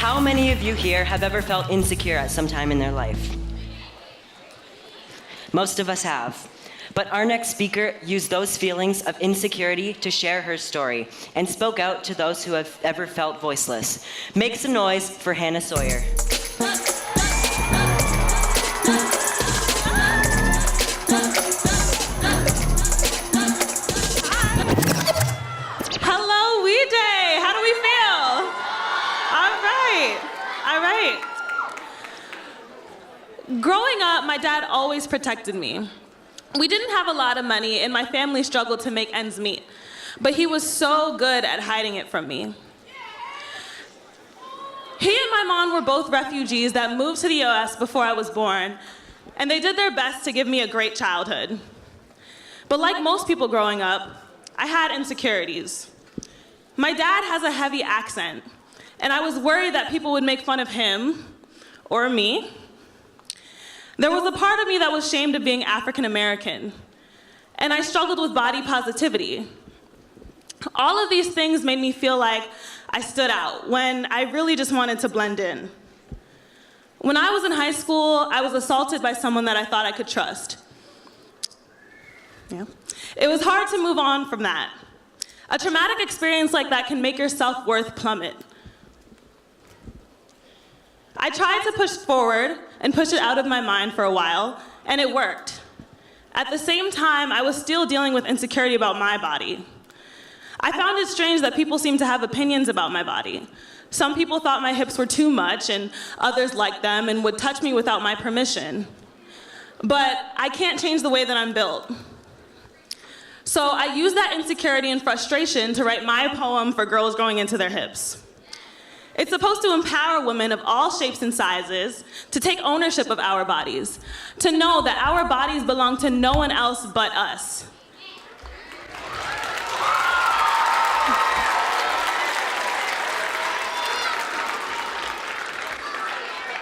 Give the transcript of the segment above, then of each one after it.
How many of you here have ever felt insecure at some time in their life? Most of us have. But our next speaker used those feelings of insecurity to share her story and spoke out to those who have ever felt voiceless. Make some noise for Hannah Sawyer. Hello, We Day. How do we feel? All right. Growing up, my dad always protected me. We didn't have a lot of money, and my family struggled to make ends meet. But he was so good at hiding it from me. He and my mom were both refugees that moved to the US before I was born, and they did their best to give me a great childhood. But like most people growing up, I had insecurities. My dad has a heavy accent, and I was worried that people would make fun of him or me. There was a part of me that was ashamed of being African American, and I struggled with body positivity. All of these things made me feel like I stood out when I really just wanted to blend in. When I was in high school, I was assaulted by someone that I thought I could trust. It was hard to move on from that. A traumatic experience like that can make your self-worth plummet. I tried to push forward and push it out of my mind for a while, and it worked. At the same time, I was still dealing with insecurity about my body. I found it strange that people seemed to have opinions about my body. Some people thought my hips were too much, and others liked them and would touch me without my permission. But I can't change the way that I'm built. So I used that insecurity and frustration to write my poem for girls growing into their hips. It's supposed to empower women of all shapes and sizes to take ownership of our bodies, to know that our bodies belong to no one else but us.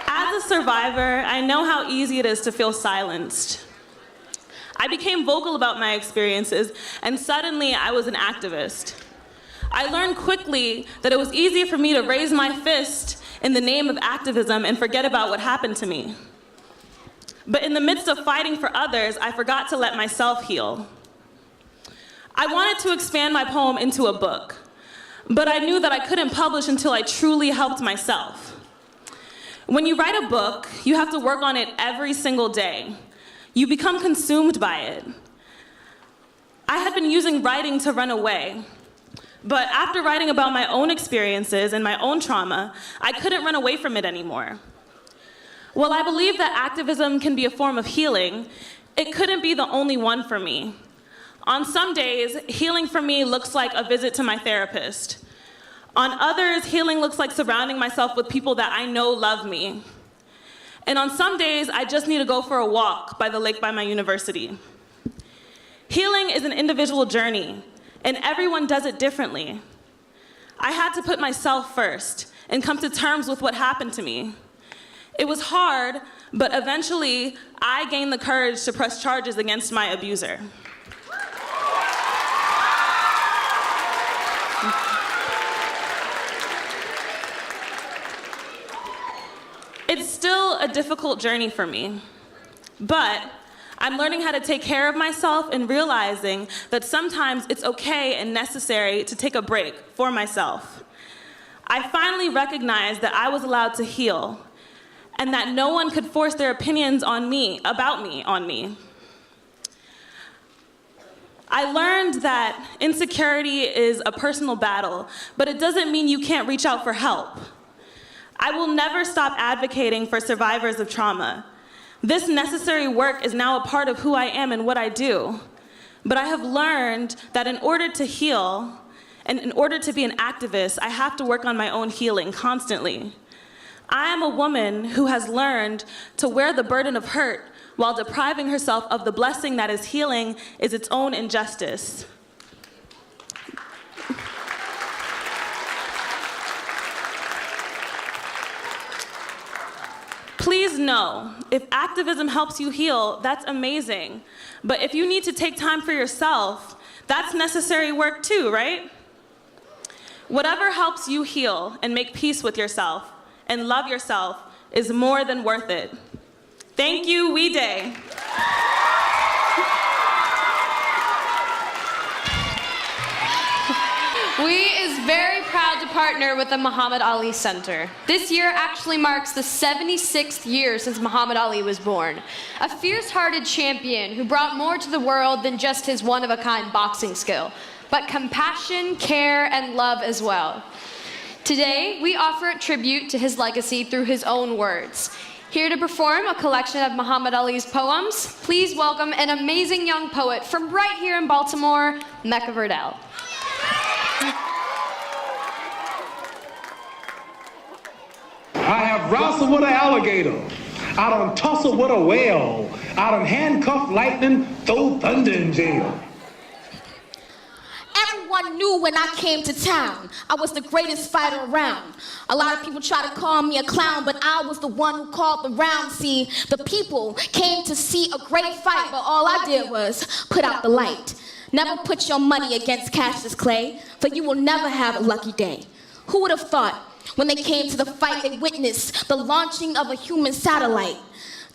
As a survivor, I know how easy it is to feel silenced. I became vocal about my experiences, and suddenly I was an activist. I learned quickly that it was easy for me to raise my fist in the name of activism and forget about what happened to me. But in the midst of fighting for others, I forgot to let myself heal. I wanted to expand my poem into a book, but I knew that I couldn't publish until I truly helped myself. When you write a book, you have to work on it every single day. You become consumed by it. I had been using writing to run away. But after writing about my own experiences and my own trauma, I couldn't run away from it anymore. While I believe that activism can be a form of healing, it couldn't be the only one for me. On some days, healing for me looks like a visit to my therapist. On others, healing looks like surrounding myself with people that I know love me. And on some days, I just need to go for a walk by the lake by my university. Healing is an individual journey, and everyone does it differently. I had to put myself first and come to terms with what happened to me. It was hard, but eventually I gained the courage to press charges against my abuser. It's still a difficult journey for me, but I'm learning how to take care of myself and realizing that sometimes it's okay and necessary to take a break for myself. I finally recognized that I was allowed to heal and that no one could force their opinions on me, on me. I learned that insecurity is a personal battle, but it doesn't mean you can't reach out for help. I will never stop advocating for survivors of trauma. This necessary work is now a part of who I am and what I do. But I have learned that in order to heal, and in order to be an activist, I have to work on my own healing constantly. I am a woman who has learned to wear the burden of hurt while depriving herself of the blessing that is healing is its own injustice. Please know, if activism helps you heal, that's amazing. But if you need to take time for yourself, that's necessary work too, right? Whatever helps you heal and make peace with yourself and love yourself is more than worth it. Thank you, We Day. We is very proud to partner with the Muhammad Ali Center. This year actually marks the 76th year since Muhammad Ali was born. A fierce-hearted champion who brought more to the world than just his one-of-a-kind boxing skill, but compassion, care, and love as well. Today, we offer a tribute to his legacy through his own words. Here to perform a collection of Muhammad Ali's poems, please welcome an amazing young poet from right here in Baltimore, Mecca Verdell. I have wrestled with an alligator. I done tussled with a whale. I done handcuffed lightning, throw thunder in jail. Everyone knew when I came to town, I was the greatest fighter around. A lot of people try to call me a clown, but I was the one who called the round. See, the people came to see a great fight, but all I did was put out the light. Never put your money against Cassius Clay, for you will never have a lucky day. Who would have thought when they came to the fight they witnessed the launching of a human satellite?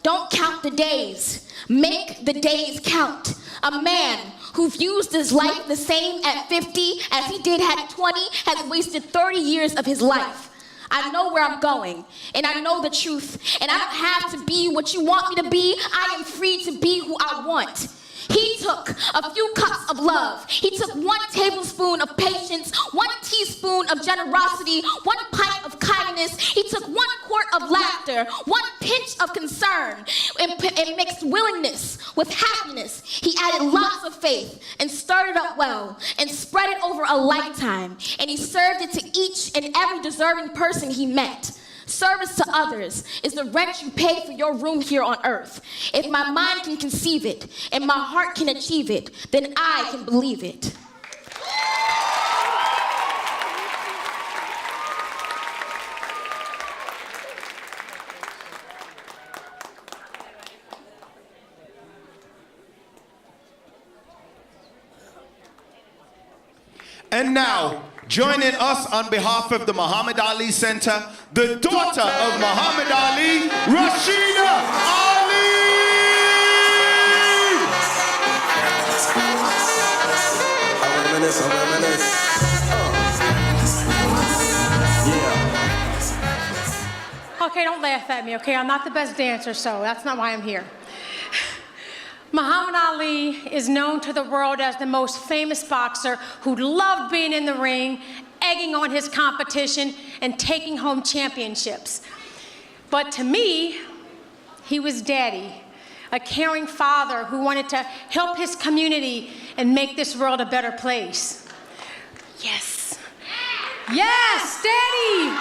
Don't count the days, make the days count. A man who views his life the same at 50 as he did at 20 has wasted 30 years of his life. I know where I'm going, and I know the truth, and I don't have to be what you want me to be. I am free to be who I want. He took a few cups of love. He took 1 tablespoon of patience, 1 teaspoon of generosity, 1 pint of kindness. He took 1 quart of laughter, 1 pinch of concern, and mixed willingness with happiness. He added lots of faith and stirred it up well and spread it over a lifetime. And he served it to each and every deserving person he met. Service to others is the rent you pay for your room here on earth. If my mind can conceive it and my heart can achieve it, then I can believe it. And now, joining us on behalf of the Muhammad Ali Center, the daughter of Muhammad Ali, Rashida Ali! Okay, don't laugh at me, okay? I'm not the best dancer, so that's not why I'm here. Muhammad Ali is known to the world as the most famous boxer who loved being in the ring, egging on his competition, and taking home championships. But to me, he was daddy, a caring father who wanted to help his community and make this world a better place. Yes. Yes, daddy!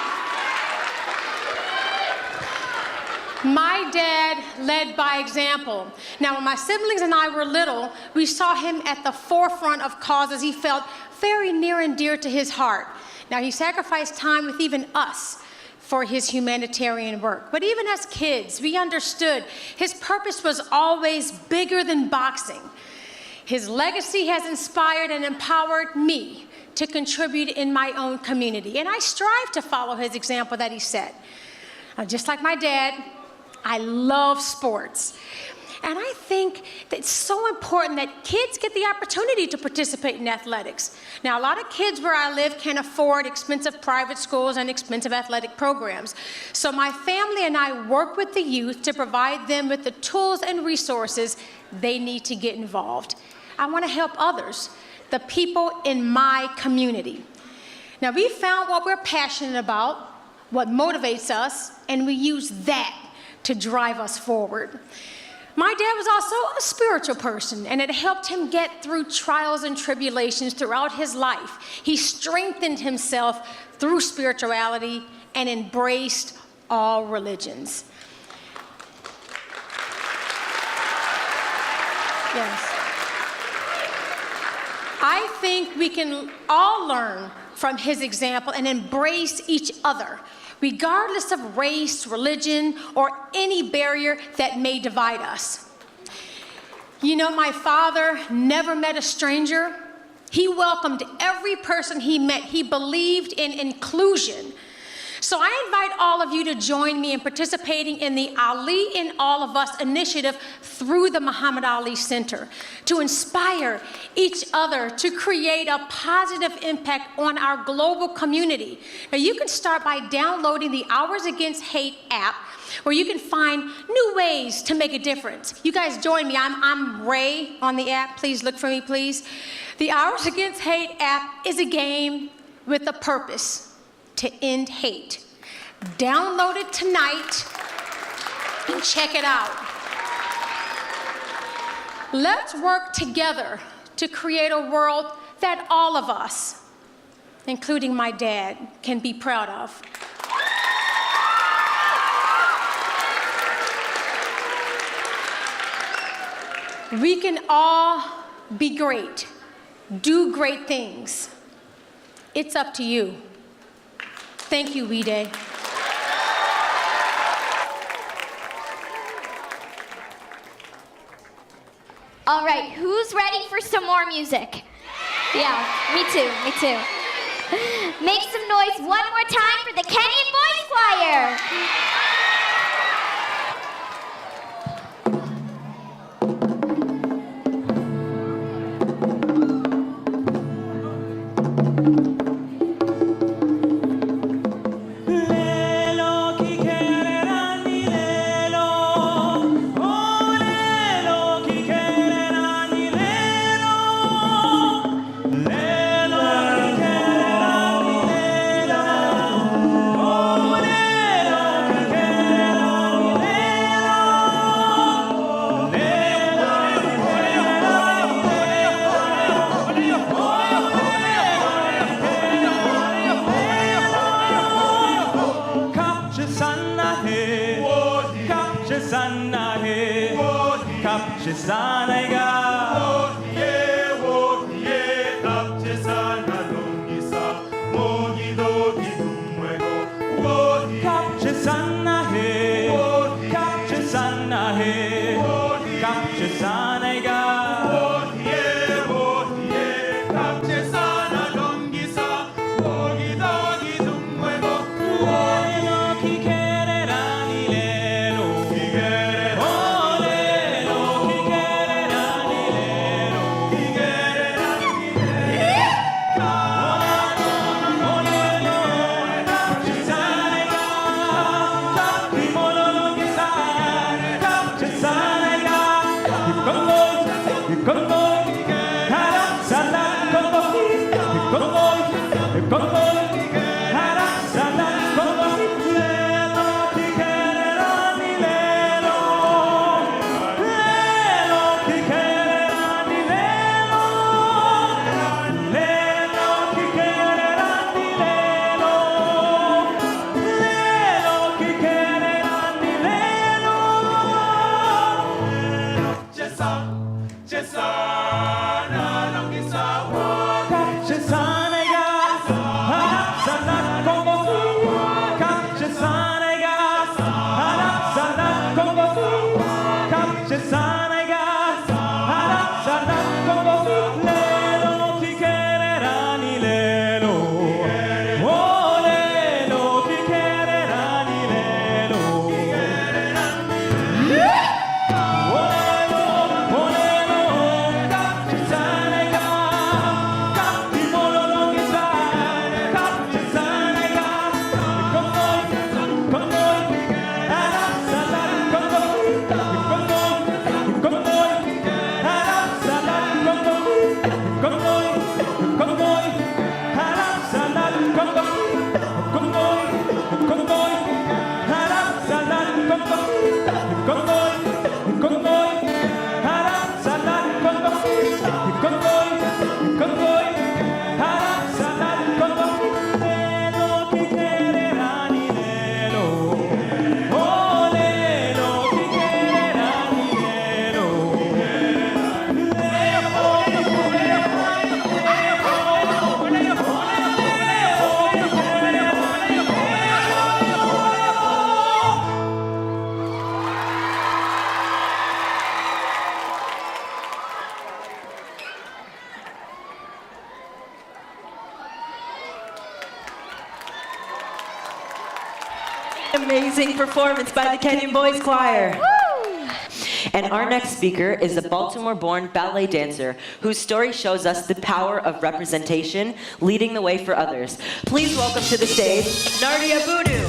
My dad led by example. Now, when my siblings and I were little, we saw him at the forefront of causes he felt very near and dear to his heart. Now, he sacrificed time with even us for his humanitarian work. But even as kids, we understood his purpose was always bigger than boxing. His legacy has inspired and empowered me to contribute in my own community. And I strive to follow his example that he set. Just like my dad, I love sports. And I think that it's so important that kids get the opportunity to participate in athletics. Now, a lot of kids where I live can't afford expensive private schools and expensive athletic programs. So my family and I work with the youth to provide them with the tools and resources they need to get involved. I want to help others, the people in my community. Now, we found what we're passionate about, what motivates us, and we use that to drive us forward. My dad was also a spiritual person, and it helped him get through trials and tribulations throughout his life. He strengthened himself through spirituality and embraced all religions. Yes. I think we can all learn from his example and embrace each other, regardless of race, religion, or any barrier that may divide us. You know, my father never met a stranger. He welcomed every person he met. He believed in inclusion. So I invite all of you to join me in participating in the Ali in All of Us initiative through the Muhammad Ali Center to inspire each other to create a positive impact on our global community. Now you can start by downloading the Hours Against Hate app, where you can find new ways to make a difference. You guys join me. I'm Ray on the app. Please look for me, please. The Hours Against Hate app is a game with a purpose: to end hate. Download it tonight and check it out. Let's work together to create a world that all of us, including my dad, can be proud of. We can all be great, do great things. It's up to you. Thank you, We-Day. All right, who's ready for some more music? Yeah, me too, me too. Make some noise one more time for the Kenyan Boys Choir. Amazing performance by the Kenyan Boys Choir. And our next speaker is a Baltimore-born ballet dancer whose story shows us the power of representation, leading the way for others. Please welcome to the stage, Nardia Boodoo.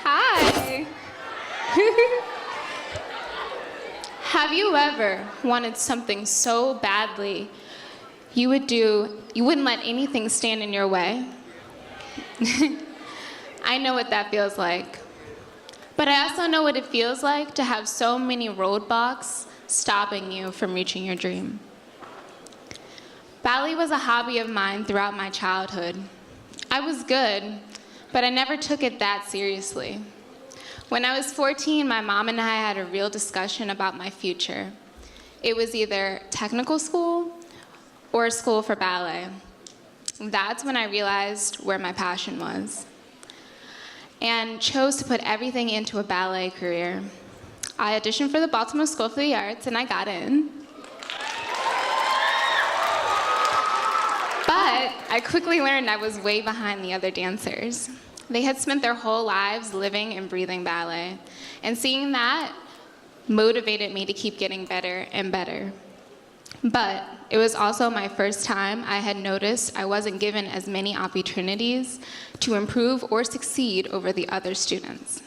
Hi. Have you ever wanted something so badly you wouldn't let anything stand in your way? I know what that feels like. But I also know what it feels like to have so many roadblocks stopping you from reaching your dream. Ballet was a hobby of mine throughout my childhood. I was good, but I never took it that seriously. When I was 14, my mom and I had a real discussion about my future. It was either technical school or school for ballet. That's when I realized where my passion was and chose to put everything into a ballet career. I auditioned for the Baltimore School for the Arts and I got in. But I quickly learned I was way behind the other dancers. They had spent their whole lives living and breathing ballet, and seeing that motivated me to keep getting better and better. But it was also my first time I had noticed I wasn't given as many opportunities to improve or succeed over the other students.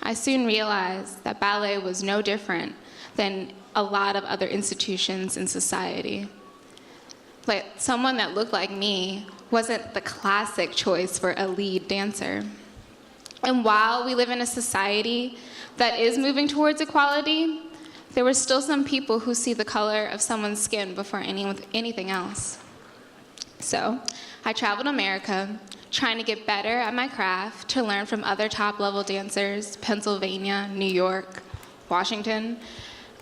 I soon realized that ballet was no different than a lot of other institutions in society. Like, someone that looked like me wasn't the classic choice for a lead dancer. And while we live in a society that is moving towards equality, there were still some people who see the color of someone's skin before anything else. So I traveled America, trying to get better at my craft, to learn from other top-level dancers, Pennsylvania, New York, Washington.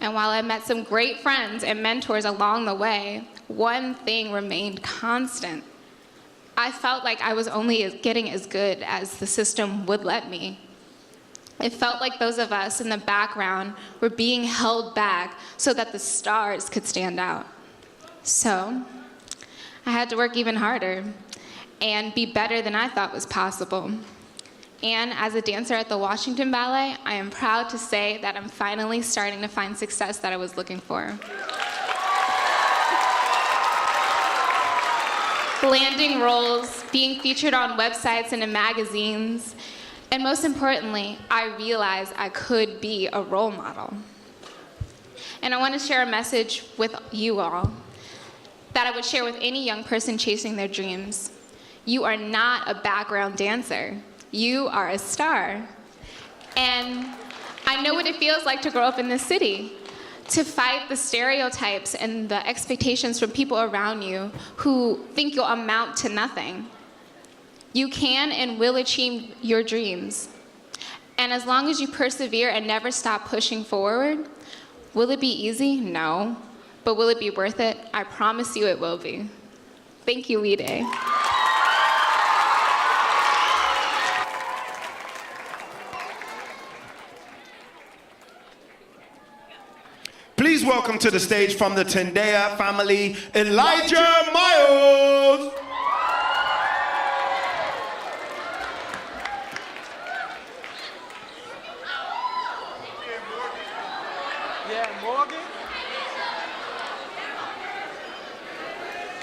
And while I met some great friends and mentors along the way, one thing remained constant. I felt like I was only getting as good as the system would let me. It felt like those of us in the background were being held back so that the stars could stand out. So I had to work even harder and be better than I thought was possible. And as a dancer at the Washington Ballet, I am proud to say that I'm finally starting to find success that I was looking for. Landing roles, being featured on websites and in magazines, and most importantly, I realized I could be a role model. And I want to share a message with you all that I would share with any young person chasing their dreams. You are not a background dancer. You are a star. And I know what it feels like to grow up in this city, to fight the stereotypes and the expectations from people around you who think you'll amount to nothing. You can and will achieve your dreams. And as long as you persevere and never stop pushing forward, will it be easy? No. But will it be worth it? I promise you it will be. Thank you, Lide. Please welcome to the stage from the Tendea family, Elijah Miles.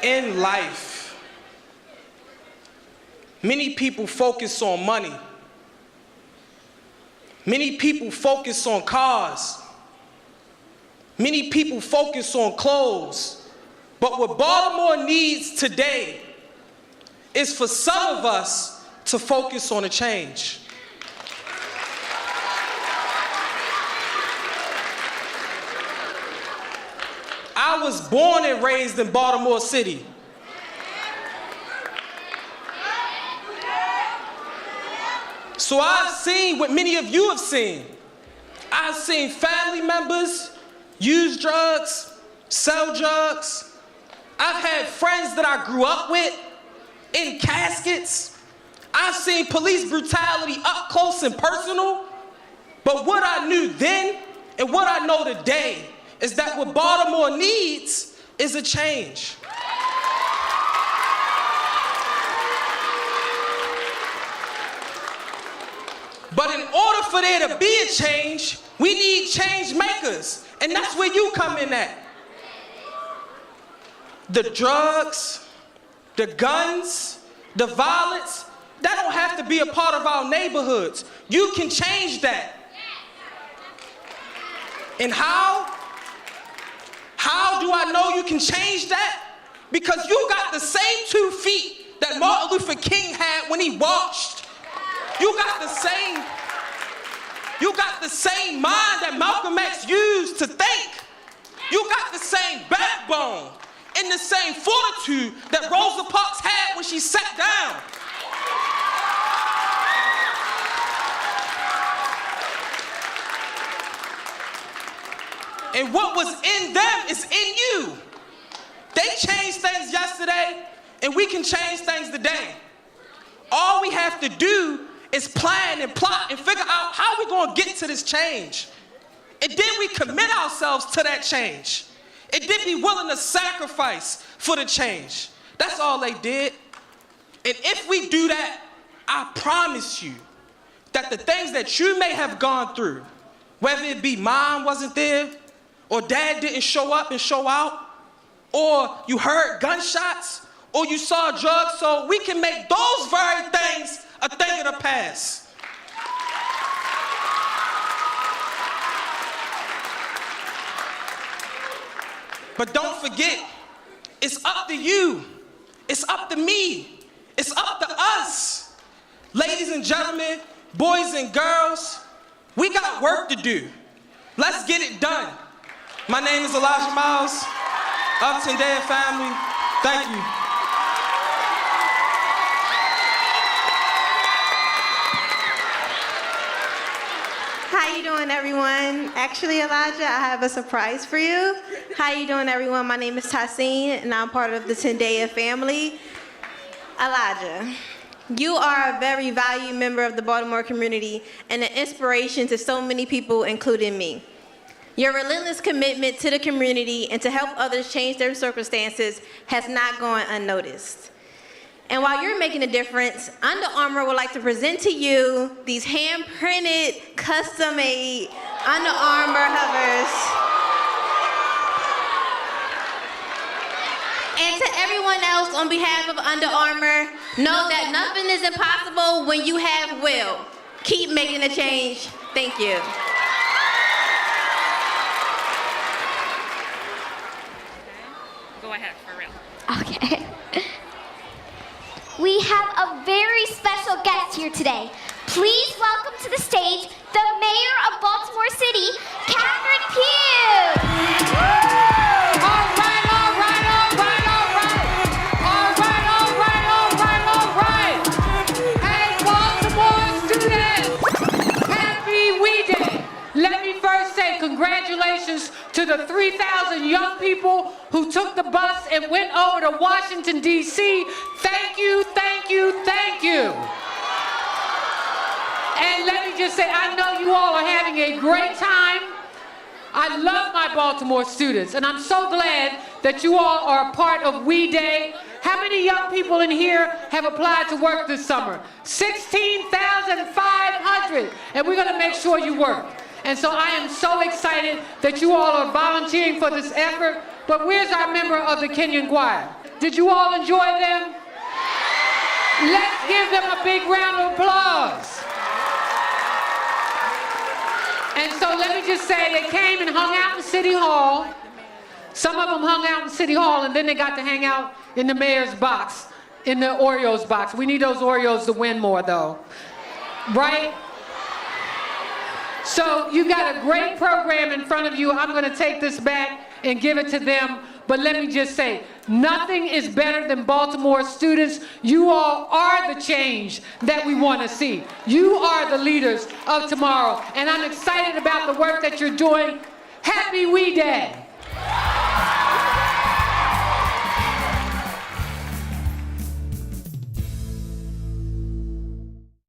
In life, many people focus on money. Many people focus on cars. Many people focus on clothes. But what Baltimore needs today is for some of us to focus on a change. I was born and raised in Baltimore City. So I've seen what many of you have seen. I've seen family members use drugs, sell drugs. I've had friends that I grew up with in caskets. I've seen police brutality up close and personal. But what I knew then And what I know today is that what Baltimore needs is a change. But in order for there to be a change, we need change makers. And that's where you come in at. The drugs, the guns, the violence, that don't have to be a part of our neighborhoods. You can change that. And how? How do I know you can change that? Because you got the same 2 feet that Martin Luther King had when he marched. You got the same mind that Malcolm X used to think. You got the same backbone and the same fortitude that Rosa Parks had when she sat down. And what was in them is in you. They changed things yesterday, and we can change things today. All we have to do is plan and plot and figure out how we're going to get to this change. And then we commit ourselves to that change. And then be willing to sacrifice for the change. That's all they did. And if we do that, I promise you that the things that you may have gone through, whether it be mom wasn't there, or dad didn't show up and show out, or you heard gunshots, or you saw drugs, so we can make those very things a thing of the past. But don't forget, it's up to you. It's up to me. It's up to us. Ladies and gentlemen, boys and girls, we got work to do. Let's get it done. My name is Elijah Miles of Tendea family. Thank you. How you doing, everyone? Actually, Elijah, I have a surprise for you. How you doing, everyone? My name is Tassine, and I'm part of the Tendea family. Elijah, you are a very valued member of the Baltimore community and an inspiration to so many people, including me. Your relentless commitment to the community and to help others change their circumstances has not gone unnoticed. And while you're making a difference, Under Armour would like to present to you these hand-printed, custom-made Under Armour hovers. And to everyone else on behalf of Under Armour, know that nothing is impossible when you have will. Keep making a change. Thank you. Go ahead, for real. Okay. We have a very special guest here today. Please welcome to the stage the Mayor of Baltimore City, Catherine Pugh. All right. Hey, Baltimore students, happy We Day. Let me first say congratulations to the 3,000 young people who took the bus and went over to Washington, D.C. Thank you, thank you, thank you. And let me just say, I know you all are having a great time. I love my Baltimore students, and I'm so glad that you all are a part of We Day. How many young people in here have applied to work this summer? 16,500, and we're gonna make sure you work. And so I am so excited that you all are volunteering for this effort. But where's our member of the Kenyon Choir? Did you all enjoy them? Let's give them a big round of applause. And so let me just say, they came and hung out in City Hall. Some of them hung out in City Hall, and then they got to hang out in the mayor's box, in the Oreos box. We need those Oreos to win more, though. Right? So you got a great program in front of you. I'm going to take this back and give it to them. But let me just say, nothing is better than Baltimore students. You all are the change that we want to see. You are the leaders of tomorrow. And I'm excited about the work that you're doing. Happy We Day.